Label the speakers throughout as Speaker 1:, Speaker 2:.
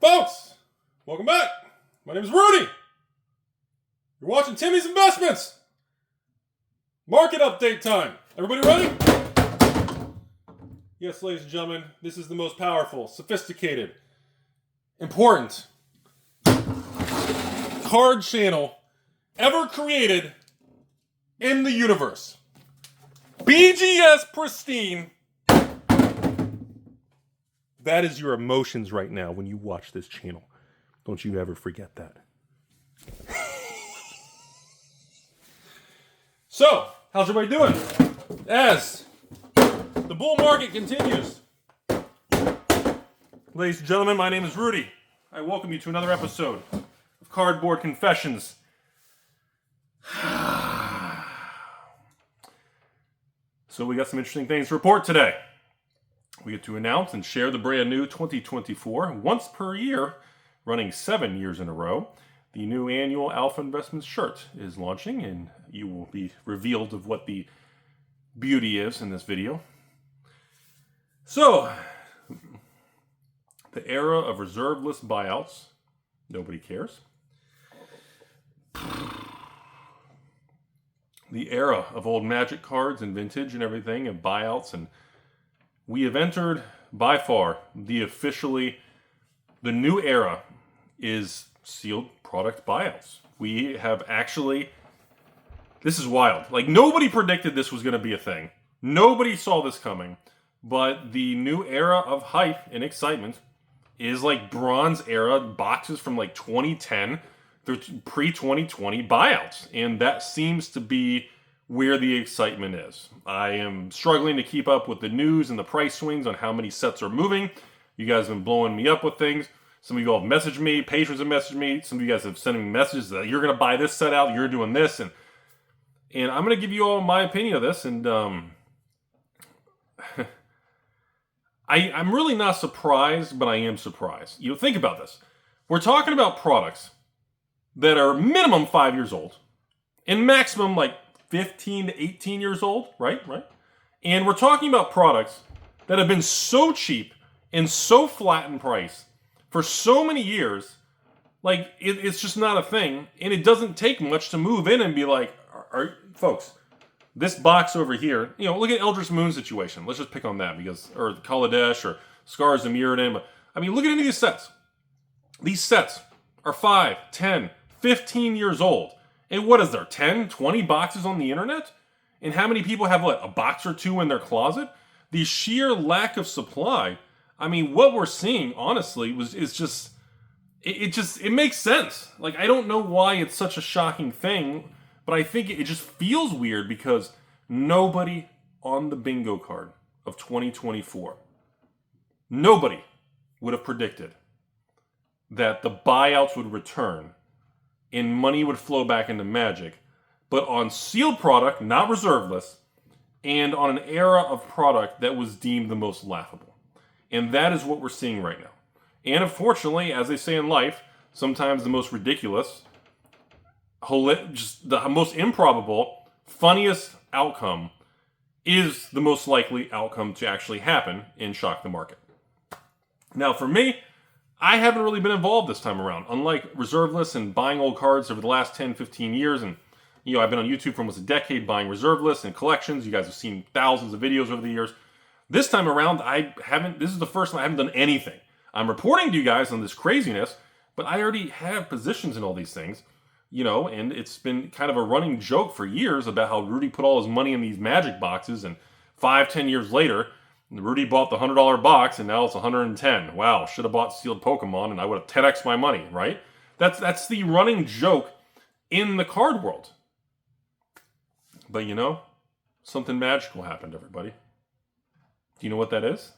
Speaker 1: Folks, welcome back. My name is Rudy. You're watching Timmy's Investments. Market update time. Everybody ready? Yes, ladies and gentlemen, this is the most powerful, sophisticated, important card channel ever created in the universe. BGS Pristine. That is your emotions right now when you watch this channel. Don't you ever forget that. So, how's everybody doing? As the bull market continues. Ladies and gentlemen, my name is Rudy. I welcome you to another episode of Cardboard Confessions. So we got some interesting things to report today. We get to announce and share the brand new 2024, once per year, running 7 years in a row. The new annual Alpha Investments shirt is launching, and you will be revealed of what the beauty is in this video. So, the era of reserve list buyouts. Nobody cares. The era of old Magic cards and vintage and everything, and buyouts, and we have entered, by far, the new era is sealed product buyouts. We have actually, this is wild. Like, nobody predicted this was going to be a thing. Nobody saw this coming. But the new era of hype and excitement is like Bronze era boxes from like 2010 through pre-2020 buyouts. And that seems to be where the excitement is. I am struggling to keep up with the news and the price swings on how many sets are moving. You guys have been blowing me up with things. Some of you all have messaged me, patrons have messaged me. Some of you guys have sent me messages that you're going to buy this set out, you're doing this. And I'm going to give you all my opinion of this. And I'm really not surprised, but I am surprised. You know, think about this. We're talking about products that are minimum 5 years old and maximum like 15 to 18 years old, right? And we're talking about products that have been so cheap and so flat in price for so many years, like it's just not a thing. And it doesn't take much to move in and be like, folks, this box over here, you know, look at Eldritch Moon situation. Let's just pick on that or Kaladesh or Scars of Mirrodin. But I mean, look at any of these sets. These sets are 5, 10, 15 years old. And what is there, 10, 20 boxes on the internet? And how many people have, a box or two in their closet? The sheer lack of supply. I mean, what we're seeing, honestly, it makes sense. Like, I don't know why it's such a shocking thing, but I think it just feels weird because nobody on the bingo card of 2024, nobody would have predicted that the buyouts would return and money would flow back into Magic, but on sealed product, not reserve list, and on an era of product that was deemed the most laughable. And that is what we're seeing right now. And unfortunately, as they say in life, sometimes the most ridiculous, just the most improbable, funniest outcome is the most likely outcome to actually happen and shock the market. Now, for me, I haven't really been involved this time around. Unlike reserve lists and buying old cards over the last 10, 15 years, and I've been on YouTube for almost a decade buying reserve lists and collections. You guys have seen thousands of videos over the years. This time around, this is the first time I haven't done anything. I'm reporting to you guys on this craziness, but I already have positions in all these things, and it's been kind of a running joke for years about how Rudy put all his money in these Magic boxes, and 5, 10 years later, Rudy bought the $100 box, and now it's $110. Wow, should have bought sealed Pokemon, and I would have 10x my money, right? That's the running joke in the card world. But something magical happened, everybody. Do you know what that is?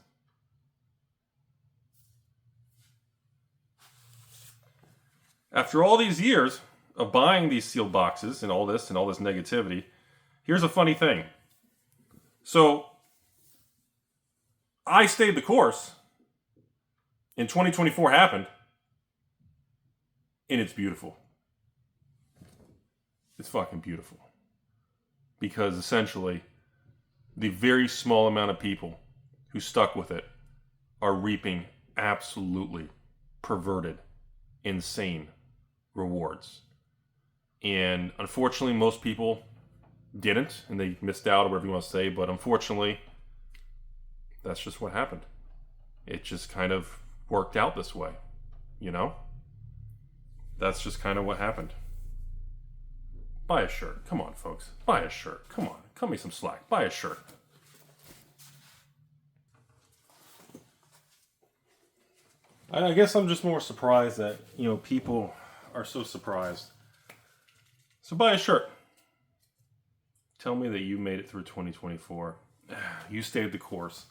Speaker 1: After all these years of buying these sealed boxes and all this negativity, here's a funny thing. So, I stayed the course, and 2024 happened, and it's beautiful. It's fucking beautiful. Because essentially, the very small amount of people who stuck with it are reaping absolutely perverted, insane rewards. And unfortunately, most people didn't, and they missed out, or whatever you want to say, but unfortunately, that's just what happened. It just kind of worked out this way, you know? That's just kind of what happened. Buy a shirt. Come on, folks. Buy a shirt. Come on. Cut me some slack. Buy a shirt. I guess I'm just more surprised that, people are so surprised. So buy a shirt. Tell me that you made it through 2024. You stayed the course.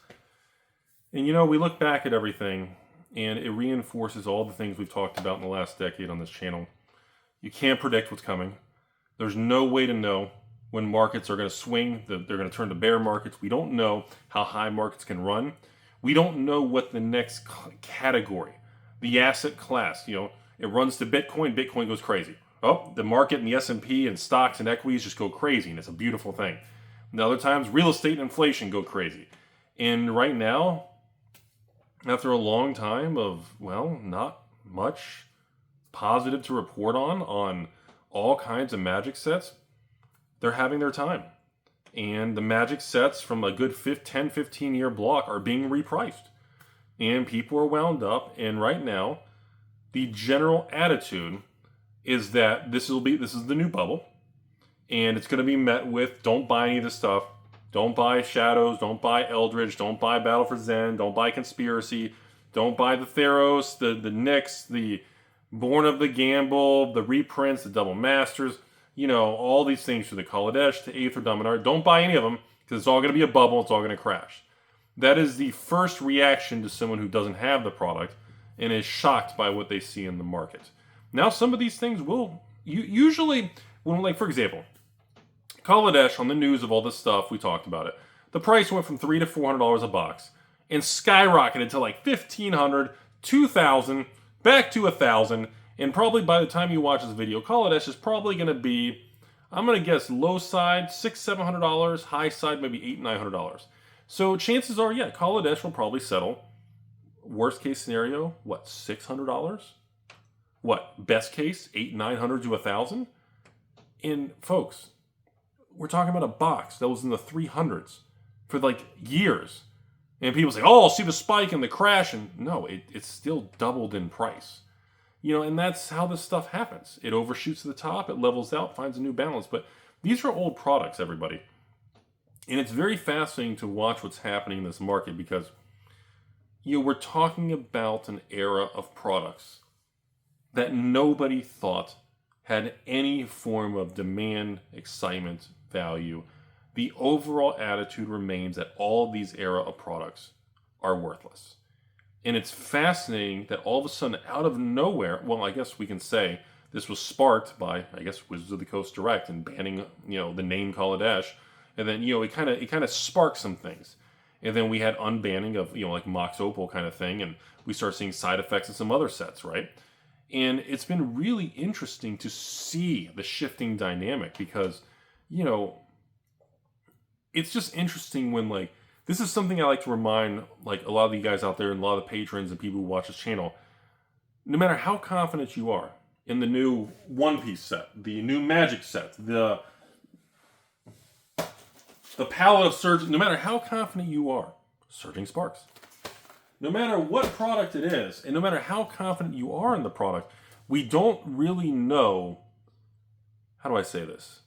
Speaker 1: And we look back at everything, and it reinforces all the things we've talked about in the last decade on this channel. You can't predict what's coming. There's no way to know when markets are going to swing, they're going to turn to bear markets. We don't know how high markets can run. We don't know what the next category, the asset class, it runs to Bitcoin, Bitcoin goes crazy. Oh, the market and the S&P and stocks and equities just go crazy, and it's a beautiful thing. And other times, real estate and inflation go crazy. And right now, after a long time of, not much positive to report on all kinds of magic sets, they're having their time. And the magic sets from a good 10, 15-year block are being repriced. And people are wound up, and right now, the general attitude is that this is the new bubble, and it's going to be met with, don't buy any of this stuff. Don't buy Shadows, don't buy Eldritch, don't buy Battle for Zen, don't buy Conspiracy, don't buy the Theros, the Nyx, the Born of the Gamble, the reprints, the Double Masters, all these things from the Kaladesh to Aether Dominar. Don't buy any of them, because it's all going to be a bubble, it's all going to crash. That is the first reaction to someone who doesn't have the product and is shocked by what they see in the market. Now, some of these things will, usually, for example, Kaladesh, on the news of all this stuff, we talked about it, the price went from $300 to $400 a box and skyrocketed to like $1,500, $2,000, back to $1,000, and probably by the time you watch this video, Kaladesh is probably going to be, I'm going to guess, low side, $600, $700, high side, maybe $800, $900. So chances are, Kaladesh will probably settle, worst case scenario, $600? Best case, $800, $900 to $1,000? And folks, we're talking about a box that was in the 300s for years. And people say, I'll see the spike and the crash. And no, it's still doubled in price. And that's how this stuff happens. It overshoots to the top, it levels out, finds a new balance. But these are old products, everybody. And it's very fascinating to watch what's happening in this market because, we're talking about an era of products that nobody thought had any form of demand, excitement, value. The overall attitude remains that all of these era of products are worthless. And it's fascinating that all of a sudden, out of nowhere, I guess we can say this was sparked by, Wizards of the Coast Direct and banning, the name Kaladesh. And then, it kind of sparked some things. And then we had unbanning of, like Mox Opal kind of thing. And we start seeing side effects in some other sets, right? And it's been really interesting to see the shifting dynamic because, it's just interesting when, this is something I like to remind, a lot of you guys out there and a lot of the patrons and people who watch this channel. No matter how confident you are in the new One Piece set, the new Magic set, the palette of Surge, no matter how confident you are, Surging Sparks. No matter what product it is, and no matter how confident you are in the product, we don't really know, how do I say this?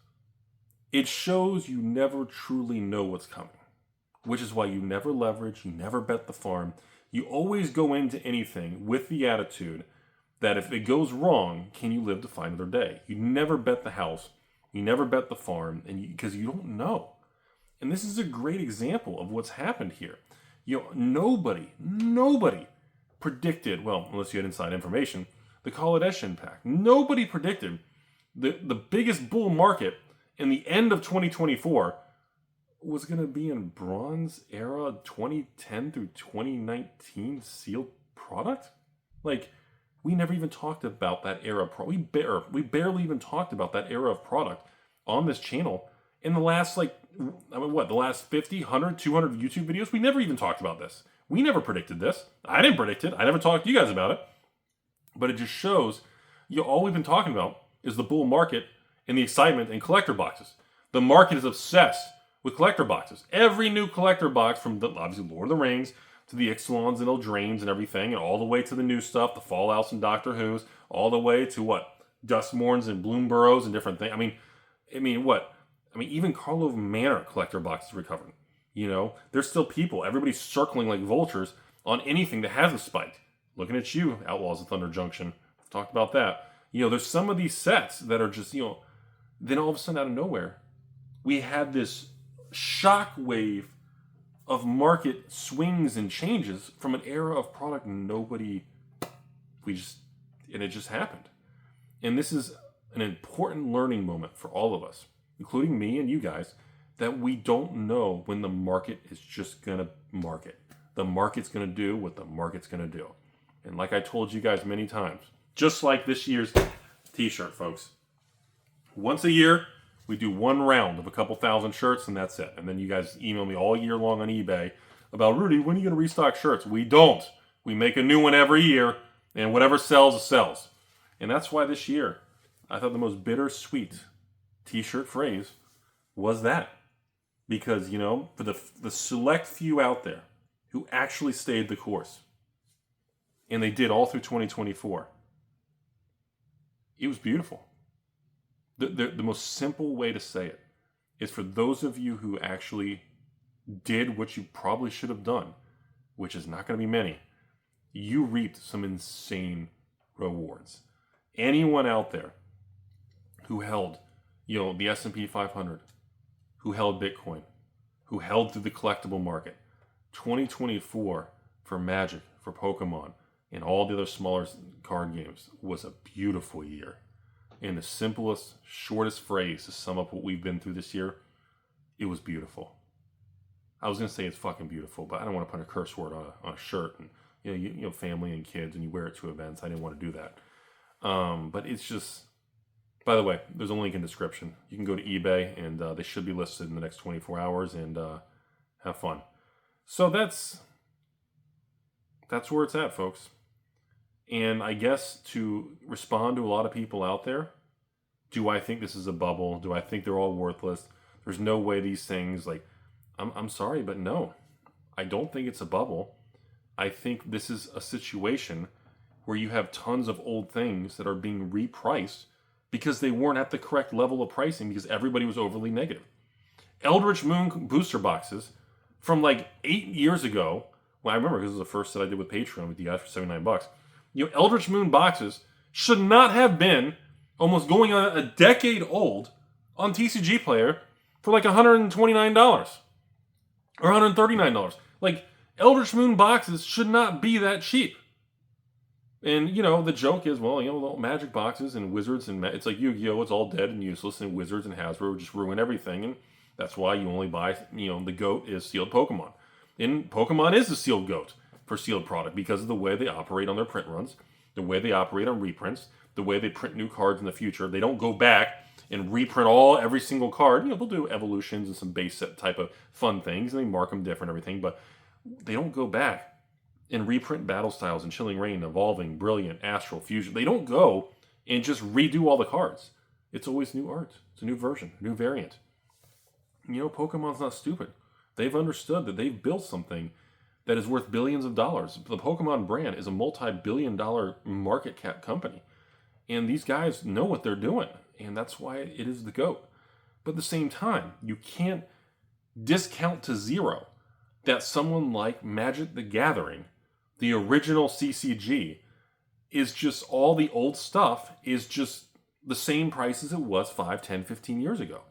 Speaker 1: It shows you never truly know what's coming, which is why you never leverage, you never bet the farm. You always go into anything with the attitude that if it goes wrong, can you live to fight another day? You never bet the house, you never bet the farm, and because you don't know. And this is a great example of what's happened here. Nobody predicted, unless you had inside information, the Kaladesh impact. Nobody predicted the biggest bull market in the end of 2024 was going to be in Bronze Era 2010 through 2019 sealed product. We never even talked about that era. We barely even talked about that era of product on this channel in the last, the last 50, 100, 200 YouTube videos. We never even talked about this. We never predicted this. I didn't predict it. I never talked to you guys about it. But it just shows, all we've been talking about is the bull market and the excitement in collector boxes. The market is obsessed with collector boxes. Every new collector box, from obviously Lord of the Rings to the Ixalons and Eldraines and everything, and all the way to the new stuff, the Fallouts and Doctor Who's, all the way to what? Dustmorns and Bloomburrows and different things. Even Carlo Manor collector boxes recovering. There's still people. Everybody's circling like vultures on anything that has a spike. Looking at you, Outlaws of Thunder Junction. I've talked about that. There's some of these sets that are just, then all of a sudden out of nowhere, we had this shock wave of market swings and changes from an era of product and it just happened. And this is an important learning moment for all of us, including me and you guys, that we don't know when the market is just going to market. The market's going to do what the market's going to do. And like I told you guys many times, just like this year's t-shirt, folks. Once a year, we do one round of a couple thousand shirts, and that's it. And then you guys email me all year long on eBay about, Rudy, when are you going to restock shirts? We don't. We make a new one every year, and whatever sells, sells. And that's why this year, I thought the most bittersweet t-shirt phrase was that. Because, for the select few out there who actually stayed the course, and they did all through 2024, it was beautiful. The most simple way to say it is for those of you who actually did what you probably should have done, which is not going to be many, you reaped some insane rewards. Anyone out there who held, the S&P 500, who held Bitcoin, who held through the collectible market, 2024 for Magic, for Pokemon, and all the other smaller card games was a beautiful year. In the simplest, shortest phrase to sum up what we've been through this year, it was beautiful. I was going to say it's fucking beautiful, but I don't want to put a curse word on a shirt. And family and kids, and you wear it to events. I didn't want to do that. But it's just, by the way, there's a link in the description. You can go to eBay, and they should be listed in the next 24 hours, and have fun. So that's where it's at, folks. And I guess to respond to a lot of people out there, do I think this is a bubble? Do I think they're all worthless? There's no way these things, I'm sorry, but no. I don't think it's a bubble. I think this is a situation where you have tons of old things that are being repriced because they weren't at the correct level of pricing because everybody was overly negative. Eldritch Moon booster boxes from 8 years ago, well, I remember because it was the first that I did with Patreon with you guys for $79. Eldritch Moon boxes should not have been almost going on a decade old on TCG Player for $129 or $139. Eldritch Moon boxes should not be that cheap. And, the joke is, well, Magic boxes and Wizards and it's like Yu-Gi-Oh! It's all dead and useless, and Wizards and Hasbro just ruin everything. And that's why you only buy, the GOAT is sealed Pokemon. And Pokemon is the sealed GOAT for sealed product because of the way they operate on their print runs, the way they operate on reprints, the way they print new cards in the future. They don't go back and reprint every single card. They'll do evolutions and some base set type of fun things, and they mark them different and everything, but they don't go back and reprint Battle Styles and Chilling Reign, Evolving, Brilliant, Astral, Fusion. They don't go and just redo all the cards. It's always new art. It's a new version, new variant. Pokemon's not stupid. They've understood that they've built something that is worth billions of dollars. The Pokemon brand is a multi-billion-dollar market cap company. And these guys know what they're doing. And that's why it is the GOAT. But at the same time, you can't discount to zero that someone like Magic the Gathering, the original CCG, is just all the old stuff is just the same price as it was 5, 10, 15 years ago.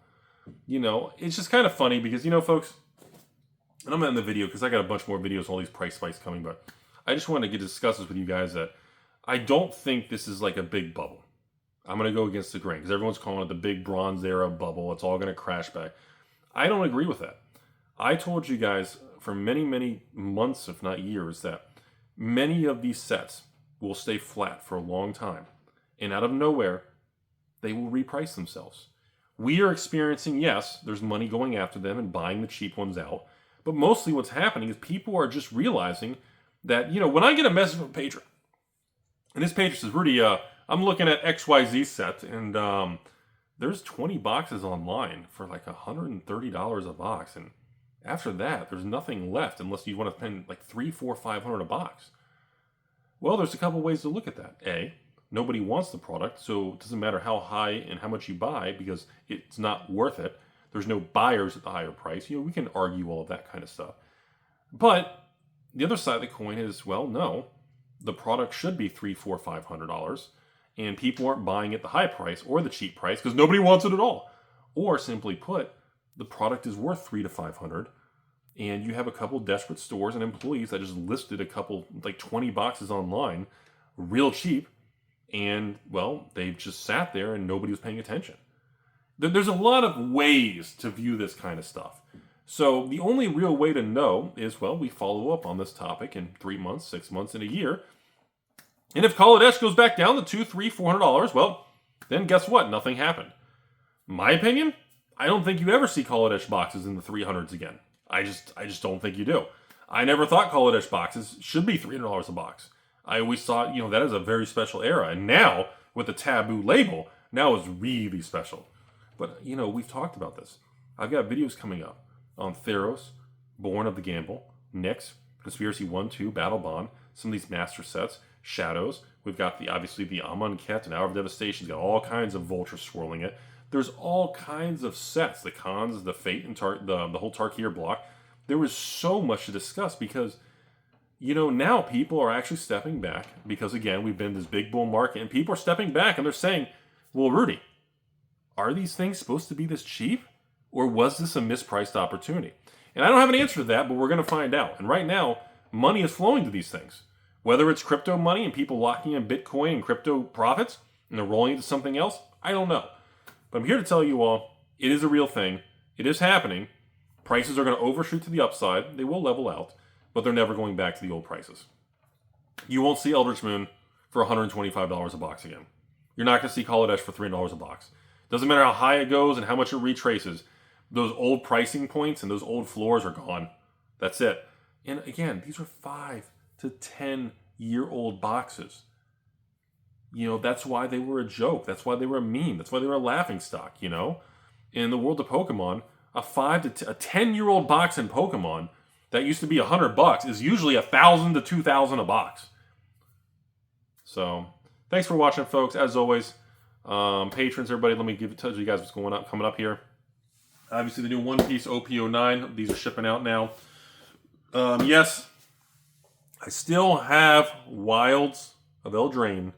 Speaker 1: It's just kind of funny because, folks, and I'm not in the video because I got a bunch more videos, all these price spikes coming, but I just wanted to discuss this with you guys that I don't think this is a big bubble. I'm going to go against the grain because everyone's calling it the big Bronze Era bubble. It's all going to crash back. I don't agree with that. I told you guys for many, many months, if not years, that many of these sets will stay flat for a long time. And out of nowhere, they will reprice themselves. We are experiencing, yes, there's money going after them and buying the cheap ones out. But mostly what's happening is people are just realizing that, when I get a message from Patreon And this patron says, Rudy, I'm looking at XYZ set, and there's 20 boxes online for like $130 a box. And after that, there's nothing left unless you want to spend like $300, $400, $500 a box. Well, there's a couple ways to look at that. A, nobody wants the product, so it doesn't matter how high and how much you buy because it's not worth it. There's no buyers at the higher price. We can argue all of that kind of stuff. But the other side of the coin is, well, no, the product should be $300, $400, $500, and people aren't buying at the high price or the cheap price because nobody wants it at all. Or simply put, the product is worth $300 to $500, and you have a couple desperate stores and employees that just listed a couple, like 20 boxes online, real cheap, and, well, they've just sat there and nobody was paying attention. There's a lot of ways to view this kind of stuff. So the only real way to know is, well, we follow up on this topic in 3 months, 6 months, and a year. And if Call It Esh goes back down to $200, $300, $400, well, then guess what? Nothing happened. My opinion, I don't think you ever see Call It Esh boxes in the 300s again. I just don't think you do. I never thought Call It Esh boxes should be $300 a box. I always thought, that is a very special era. And now, with the taboo label, now it's really special. But, we've talked about this. I've got videos coming up on Theros, Born of the Gamble, Nyx, Conspiracy 1, 2, Battle Bond, some of these master sets, Shadows. We've got obviously the Amonkhet and Hour of Devastation. Got all kinds of vultures swirling it. There's all kinds of sets. The Khans, the Fate, and the whole Tarkir block. There was so much to discuss because, now people are actually stepping back because, again, we've been in this big bull market and people are stepping back and they're saying, well, Rudy, are these things supposed to be this cheap? Or was this a mispriced opportunity? And I don't have an answer to that, but we're going to find out. And right now, money is flowing to these things. Whether it's crypto money and people locking in Bitcoin and crypto profits and they're rolling into something else, I don't know. But I'm here to tell you all, it is a real thing. It is happening. Prices are going to overshoot to the upside. They will level out, but they're never going back to the old prices. You won't see Eldritch Moon for $125 a box again. You're not going to see Call It Esh for $300 a box. Doesn't matter how high it goes and how much it retraces. Those old pricing points and those old floors are gone. That's it. And again, these are 5 to 10-year-old boxes. That's why they were a joke. That's why they were a meme. That's why they were a laughingstock, In the world of Pokemon, a 10-year-old box in Pokemon that used to be $100 is usually $1,000 to $2,000 a box. So, thanks for watching, folks. As always, patrons, everybody, let me tell you guys what's coming up here. Obviously, the new One Piece OP09. These are shipping out now. Yes, I still have Wilds of Eldraine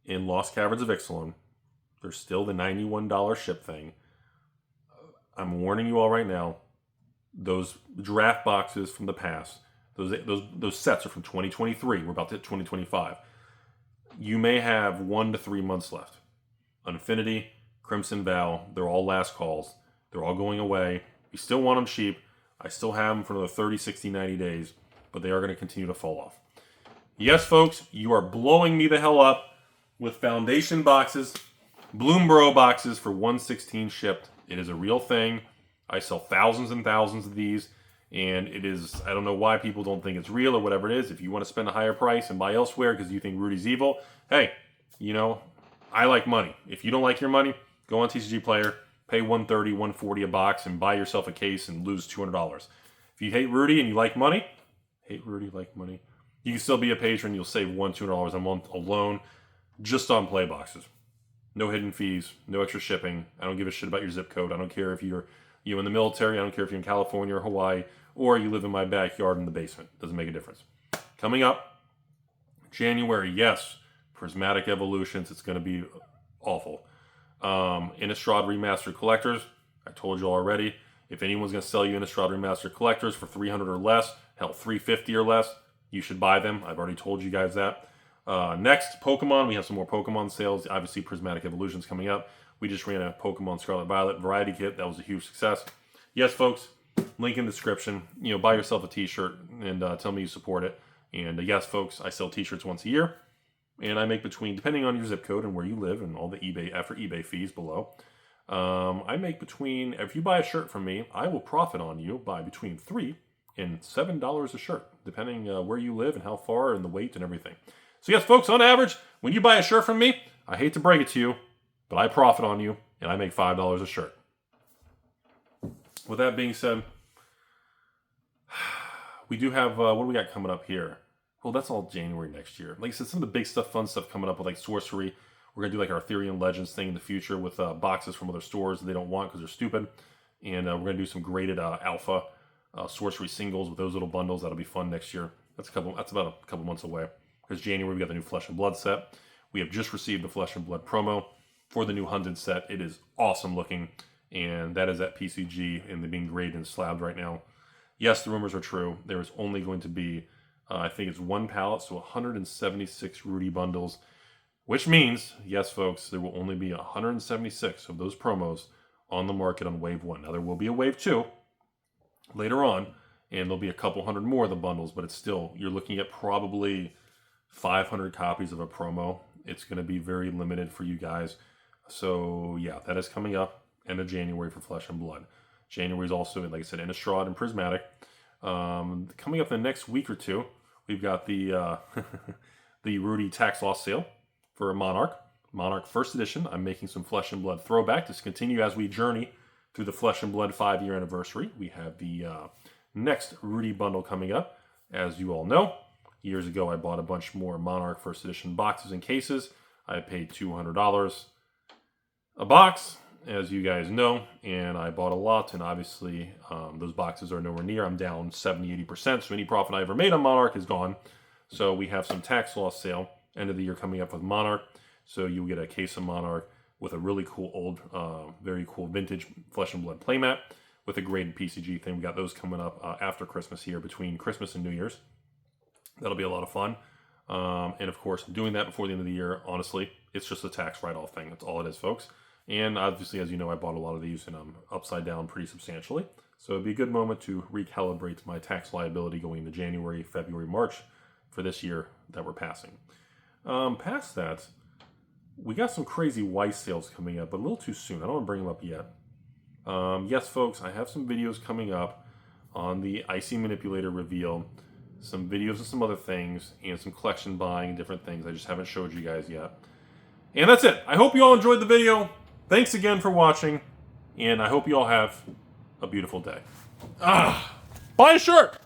Speaker 1: in Lost Caverns of Ixalan. There's still the $91 ship thing. I'm warning you all right now. Those draft boxes from the past, those sets are from 2023. We're about to hit 2025. You may have 1 to 3 months left. Infinity, Crimson Vow, they're all last calls. They're all going away. You still want them cheap. I still have them for another 30, 60, 90 days, but they are going to continue to fall off. Yes, folks, you are blowing me the hell up with Foundation boxes, Bloomborough boxes for $116 shipped. It is a real thing. I sell thousands and thousands of these, and it is, I don't know why people don't think it's real or whatever it is. If you want to spend a higher price and buy elsewhere because you think Rudy's evil, hey, I like money. If you don't like your money, go on TCG Player, pay $130, $140 a box, and buy yourself a case and lose $200. If you hate Rudy and you like money, you can still be a patron. You'll save $200 a month alone just on play boxes. No hidden fees, no extra shipping. I don't give a shit about your zip code. I don't care if you're in the military. I don't care if you're in California or Hawaii, or you live in my backyard in the basement. Doesn't make a difference. Coming up, January, yes, Prismatic Evolutions. It's going to be awful. Innistrad Remastered Collectors. I told you already. If anyone's going to sell you Innistrad Remastered Collectors for $300 or less, hell, $350 or less, you should buy them. I've already told you guys that. Next, Pokemon. We have some more Pokemon sales. Obviously, Prismatic Evolutions coming up. We just ran a Pokemon Scarlet Violet Variety Kit. That was a huge success. Yes, folks, link in the description. Buy yourself a t-shirt and tell me you support it. And yes, folks, I sell t-shirts once a year. And I make between, depending on your zip code and where you live and all the eBay fees below, I make between, if you buy a shirt from me, I will profit on you by between $3 and $7 a shirt, depending where you live and how far and the weight and everything. So yes, folks, on average, when you buy a shirt from me, I hate to break it to you, but I profit on you, and I make $5 a shirt. With that being said, we do have, what do we got coming up here? Well, that's all January next year. Like I said, some of the big stuff, fun stuff coming up with like Sorcery. We're going to do like our Ethereum Legends thing in the future with boxes from other stores that they don't want because they're stupid. And we're going to do some graded alpha Sorcery singles with those little bundles. That'll be fun next year. That's about a couple months away. Because January, we got the new Flesh and Blood set. We have just received the Flesh and Blood promo for the new Hunted set. It is awesome looking. And that is at PCG and being graded and slabbed right now. Yes, the rumors are true. There is only going to be, I think it's one pallet, so 176 Rudy bundles. Which means, yes, folks, there will only be 176 of those promos on the market on Wave 1. Now, there will be a Wave 2 later on, and there'll be a couple hundred more of the bundles, but it's still, you're looking at probably 500 copies of a promo. It's going to be very limited for you guys. So, yeah, that is coming up end of January for Flesh and Blood. January is also, like I said, Innistrad and Prismatic. Coming up the next week or two, we've got the the Rudy tax loss sale for Monarch. Monarch First Edition. I'm making some Flesh and Blood throwback to continue as we journey through the Flesh and Blood 5-year anniversary. We have the next Rudy bundle coming up. As you all know, years ago I bought a bunch more Monarch First Edition boxes and cases. I paid $200 a box, as you guys know, and I bought a lot, and obviously those boxes are nowhere near. I'm down 70-80%, so any profit I ever made on Monarch is gone. So we have some tax loss sale end of the year coming up with Monarch. So you'll get a case of Monarch with a really cool old, very cool vintage Flesh and Blood playmat with a graded PCG thing. We got those coming up after Christmas here, between Christmas and New Year's. That'll be a lot of fun. And of course, doing that before the end of the year, honestly, it's just a tax write-off thing. That's all it is, folks. And obviously, as you know, I bought a lot of these and I'm upside down pretty substantially. So it'd be a good moment to recalibrate my tax liability going into January, February, March for this year that we're passing. Past that, we got some crazy Weiss sales coming up, but a little too soon. I don't want to bring them up yet. Yes, folks, I have some videos coming up on the Icy Manipulator reveal, some videos of some other things, and some collection buying and different things I just haven't showed you guys yet. And that's it. I hope you all enjoyed the video. Thanks again for watching, and I hope you all have a beautiful day. Buy a shirt!